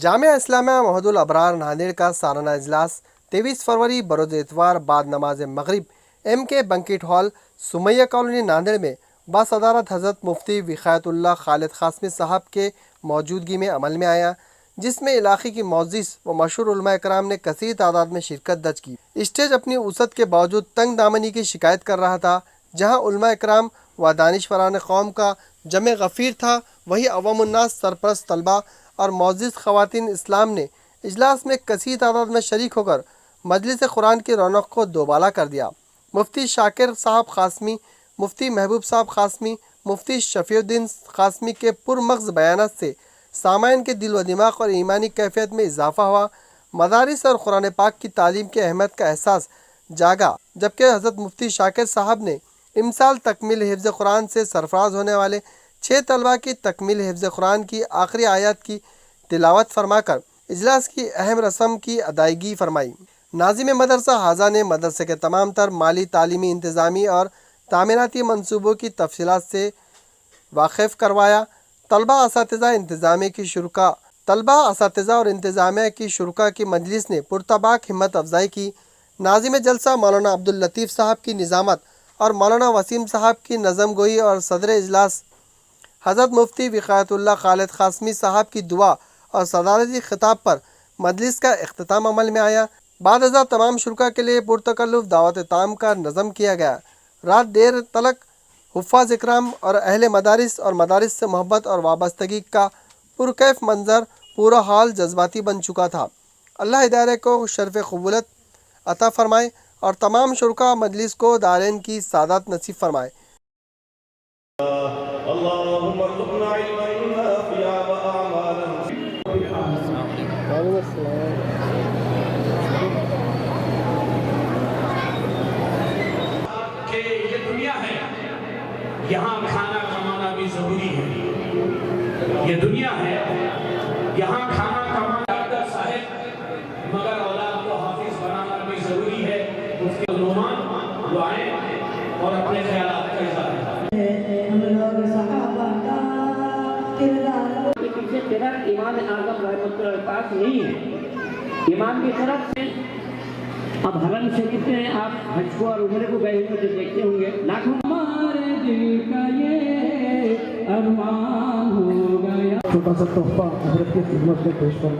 जामिया इस्लामिया महदुल अबरार नांदेड़ का सालाना इजलास 23 फरवरी बरोज़ इतवार बाद नमाज मगरिब MK banquet hall Sumaiya colony Nanded में बासदारत हज़रत मुफ्ती विखायतुल्लाह खालिद क़ासमी साहब के मौजूदगी में अमल में आया, जिसमें इलाक़े की मोअज़्ज़िज़ व मशहूर उलमा इकराम ने कसीर तादाद में शिरकत दर्ज की। स्टेज अपनी वसअत के बावजूद तंग दामनी की शिकायत कर रहा था। जहाँ उलमा इकराम व दानिशवरान कौम का जमे गफ़ीर था, वहीं अवामुन्नास सरपरस्त तलबा और मोअज़्ज़िज़ ख़वातीन इस्लाम ने इजलास में कसीर तादाद में शरीक होकर मजलिस कुरान की रौनक को दोबाला कर दिया। मुफ्ती शाकिर साहब क़ासमी, मुफ्ती महबूब साहब क़ासमी, मुफ्ती शफ़ीउद्दीन क़ासमी के पुरमग़्ज़ बयानात से सामाइन के दिल व दिमाग और ईमानी कैफियत में इजाफ़ा हुआ। मदारिस और कुरान पाक की तालीम की अहमियत का एहसास जागा, जबकि हज़रत मुफ्ती शाकिर साहब ने इमसाल तकमील हिफ्ज़ कुरान से सरफराज होने वाले 6 तलबा की तकमील हिफ्ज़ कुरान की आखिरी आयत की तिलावत फरमाकर इजलास की अहम रस्म की अदायगी फरमाई। नाज़िम मदरसा हाजा ने मदरसे के तमाम तर माली, तालीमी, इंतज़ामी और तामीराती मनसूबों की तफसीलात से वाकिफ़ करवाया। तलबा असातिज़ा और इंतज़ामिया की शुरका की मजलिस ने पुरतबाक हिम्मत अफजाई की। नाज़िम जलसा मौलाना अब्दुल लतीफ़ साहब की निज़ामत और मौलाना वसीम साहब की नज़म गोई और सदर इजलास हज़रत मुफ्ती विखायतुल्लाह खालिद क़ासमी साहब की दुआ और सदारती खिताब पर मजलिस का इख्तिताम अमल में आया। बाद अज़ा तमाम शुरका के लिए पुरतकल्लुफ़ दावत ताम का नज़म किया गया। रात देर तलक हुफ़्फ़ाज़ इकराम और अहले मदारिस और मदारिस से मोहब्बत और वाबस्तगी का पुरकैफ मंज़र पूरा हाल जज्बाती बन चुका था। अल्लाह इदारे को शर्फ़ क़बूलत अता फ़रमाए और तमाम शुरका मजलिस को दारैन की सादत नसीब फ़रमाए। यहाँ खाना कमाना भी जरूरी है। ये दुनिया है, यहाँ खाना कमाना डॉक्टर साहब, मगर औलाद को हाफिज बनाना भी जरूरी है। उसके नुमान दुआएं और अपने ख्यालात का इज़हार इमाम आज़म रहमतुल्लाह पास नहीं है। इमाम की तरफ से अब हरम शरीफ में आप हज को और उम्रे को गए हुए जो देखते होंगे, लाखों हमारे दिल का ये अरमान हो गया। छोटा सा तोहफा हज़रत की खिदमत में पेश कर।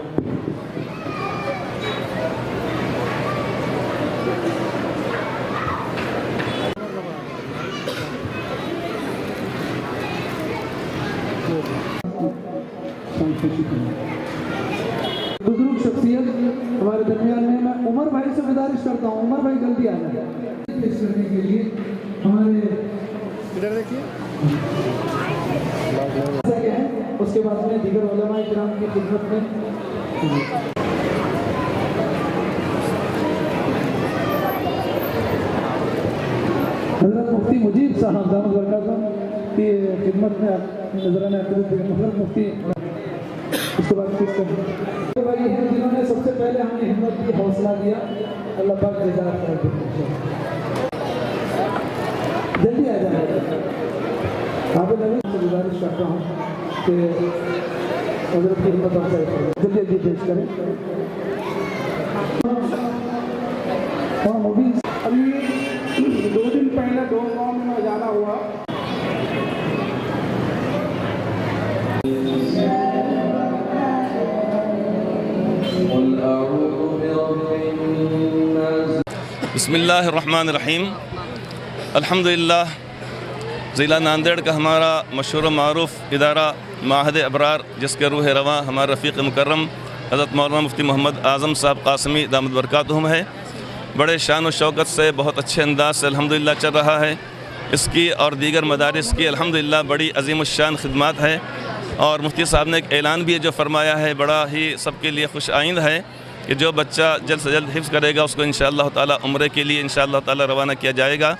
बुजुर्ग शख्सियत हमारे दरमियान में, मैं उमर भाई से गुजारिश करता हूँ, उमर भाई जल्दी आ जाए पेश करने के लिए। हमारे इधर देखिए, उसके बाद में दीगर उलमा इकराम की खिदमत में हज़रत मुफ्ती मुजीब साहब दामद बरकातहू की खिदमत में नजराना हज़रत मुफ्ती। उसके बाद भाई हैं जिन्होंने सबसे पहले हमें हिम्मत दी, हौसला दिया। अल्लाह पाक जज़ाक जल्दी आ जाए। आप लोगों से गुजारिश करता हूँ कि हज़रत की हिम्मत जल्दी जल्दी पेश करें। अभी 2 दिन पहले 2 गाँव में जाना हुआ। बिस्मिल्लाहिर्रहमानिर्रहीम। अल्हम्दुलिल्लाह, ज़िला नांदेड़ का हमारा मशहूर मारूफ़ इदारा माहद अबरार, जिसके रूह रवां हमारे रफ़ीक़ मुकर्रम हज़रत मौलाना मुफ्ती मोहम्मद आज़म साहब क़ासमी दामद बरकातहुम है, बड़े शान व शौकत से बहुत अच्छे अंदाज से अल्हम्दुलिल्लाह चल रहा है। इसकी और दीगर मदारिस की अल्हम्दुलिल्लाह बड़ी अज़ीमुश्शान खिदमात है। और मुफ्ती साहब ने एक ऐलान भी है जो फरमाया है, बड़ा ही सबके लिए खुश आइंद है कि जो बच्चा जल्द से जल्द हिफ्ज़ करेगा उसको इंशाअल्लाह ताला उम्रे के लिए इंशाअल्लाह ताला रवाना किया जाएगा।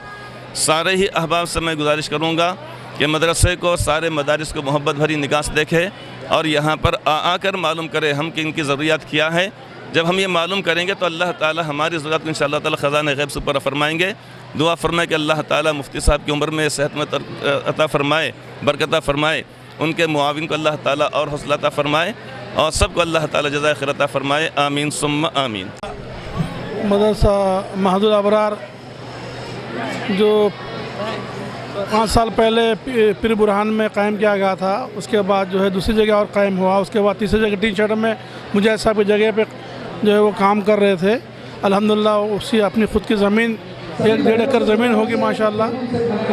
सारे ही अहबाब से मैं गुजारिश करूँगा कि मदरसे को, सारे मदारिस को मोहब्बत भरी निगाह से देखे और यहाँ पर आकर मालूम करें हम कि इनकी ज़रूरियात क्या है। जब हम ये मालूम करेंगे तो अल्लाह ताला हमारी ज़रूरत को इंशाअल्लाह ताला ख़ज़ाने ग़ैब से ऊपर फरमाएँगे। दुआ फरमाए कि अल्लाह ताला मुफ्ती साहब की उम्र में सेहत में अता फरमाए, बरकत फरमाए, उनके मुआविन को अल्लाह ताला और हौसला अता फरमाए और सबको अल्लाह ताला जज़ाए खैर अता फरमाए। आमीन सुम्मा आमीन। मदरसा महदुल अबरार जो 5 साल पहले पीर बुरहान में कायम किया गया था, उसके बाद जो है दूसरी जगह और कायम हुआ, उसके बाद तीसरी जगह टी शर्ट में मुजाहिद साहब की जगह पे जो है वो काम कर रहे थे। अल्हम्दुलिल्लाह उसी अपनी ख़ुद की ज़मीन 1-1.5 एकड़ ज़मीन होगी माशाल्लाह,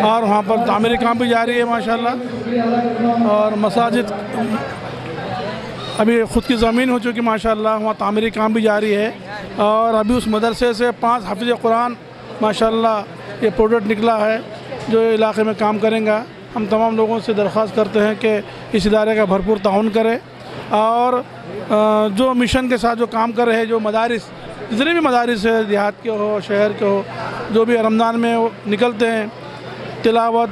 और वहाँ पर तामीरी काम भी जारी है माशाल्लाह। और मसाजिद अभी ख़ुद की ज़मीन हो चुकी माशाल्लाह, वहाँ तामीरी काम भी जारी है। और अभी उस मदरसे से 5 हाफिज़ कुरान माशाल्लाह ये प्रोडक्ट निकला है जो इलाके में काम करेंगे। हम तमाम लोगों से दरख्वास्त करते हैं कि इस इदारे का भरपूर ताउन करें, और जो मिशन के साथ जो काम कर रहे हैं, जो मदारिस जितने भी मदारिस है, देहात के हो शहर के हो, जो भी रमज़ान में वो निकलते हैं तिलावत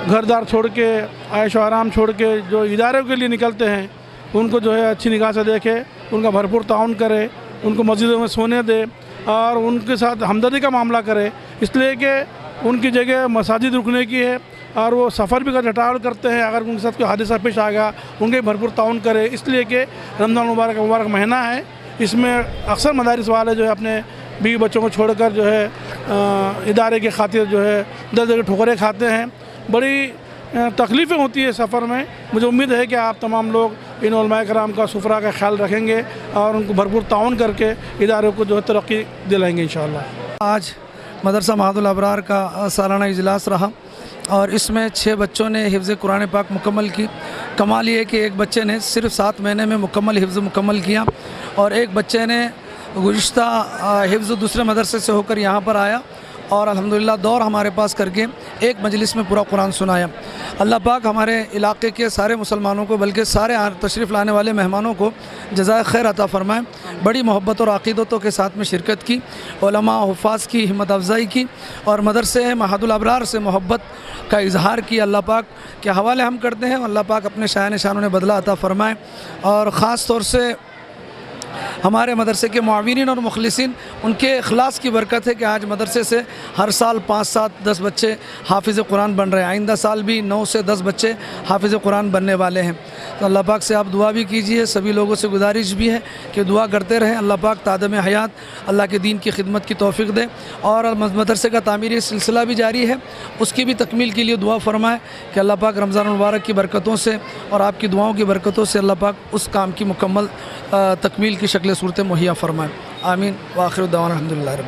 घरदार छोड़ के, आयशो आराम छोड़ के जो इदारों के लिए निकलते हैं, उनको जो है अच्छी निगाह से देखे, उनका भरपूर ताउन करे, उनको मस्जिदों में सोने दे और उनके साथ हमदर्दी का मामला करे, इसलिए कि उनकी जगह मसाजिद रुकने की है और वो सफ़र भी का जटाल करते हैं। अगर उनके साथ कोई हादसा पेश आ गया, उनके भरपूर ताउन करे, इसलिए कि रमज़ान मुबारक महीना है, इसमें अक्सर मदारिस वाले जो है अपने बीवी बच्चों को छोड़कर जो है इदारे की खातिर जो है दर ठोकरें खाते हैं। बड़ी तकलीफ़ें होती है सफ़र में। मुझे उम्मीद है कि आप तमाम लोग इन उलमाए कराम का सुफरा का ख्याल रखेंगे और उनको भरपूर ताउन करके इदारों को जो है तरक्की दिलाएंगे इंशाअल्लाह। आज मदरसा महदुल अबरार का सालाना इजलास रहा और इसमें 6 बच्चों ने हिफ्ज़ कुरान पाक मुकम्मल की। कमाल ये है कि एक बच्चे ने सिर्फ 7 महीने में मुकम्मल हिफ्ज़ मुकम्मल किया और एक बच्चे ने गुज़िश्ता हिफ्ज़ दूसरे मदरसे से होकर यहाँ पर आया और अल्हम्दुलिल्लाह दौर हमारे पास करके एक मजलिस में पूरा कुरान सुनाया। अल्लाह पाक हमारे इलाके के सारे मुसलमानों को, बल्कि सारे तशरीफ़ लाने वाले मेहमानों को जज़ाए खैर अता फ़रमाए। बड़ी मोहब्बत और अक़ीदतों के साथ में शिरकत की, उलमा हुफ़ाज़ की हिम्मत अफ़ज़ाई की और मदरसे महदुल अबरार से मोहब्बत का इजहार किया। अल्लाह पाक के हवाले हम करते हैं, अल्लाह पाक अपने शान शानों ने बदला अता फ़रमाए। और ख़ास तौर से हमारे मदरसे के मुआविनीन और मुखलिसीन, उनके इखलास की बरकत है कि आज मदरसे से हर साल 5, 7, 10 बच्चे हाफिज़ कुरान बन रहे हैं। आइंदा साल भी 9 से 10 बच्चे हाफिज़ कुरान बनने वाले हैं। तो अल्लाह पाक से आप दुआ भी कीजिए, सभी लोगों से गुजारिश भी है कि दुआ करते रहें। अल्लाह पाक तादम हयात अल्लाह के दीन की खिदमत की तौफ़ीक़ दे और मदरसे का तामीरी सिलसिला भी जारी है, उसकी भी तकमील के लिए दुआ फरमाए कि अल्लाह पाक रमज़ान मुबारक की बरकतों से और आपकी दुआओं की बरकतों से अल्लाह पाक उस काम की मुकम्मल तकमील की शक्ल सूरत मुहैया फरमाए। आमीन व आखिर दावाना अल्हम्दुलिल्लाह रब्बिल आलमीन।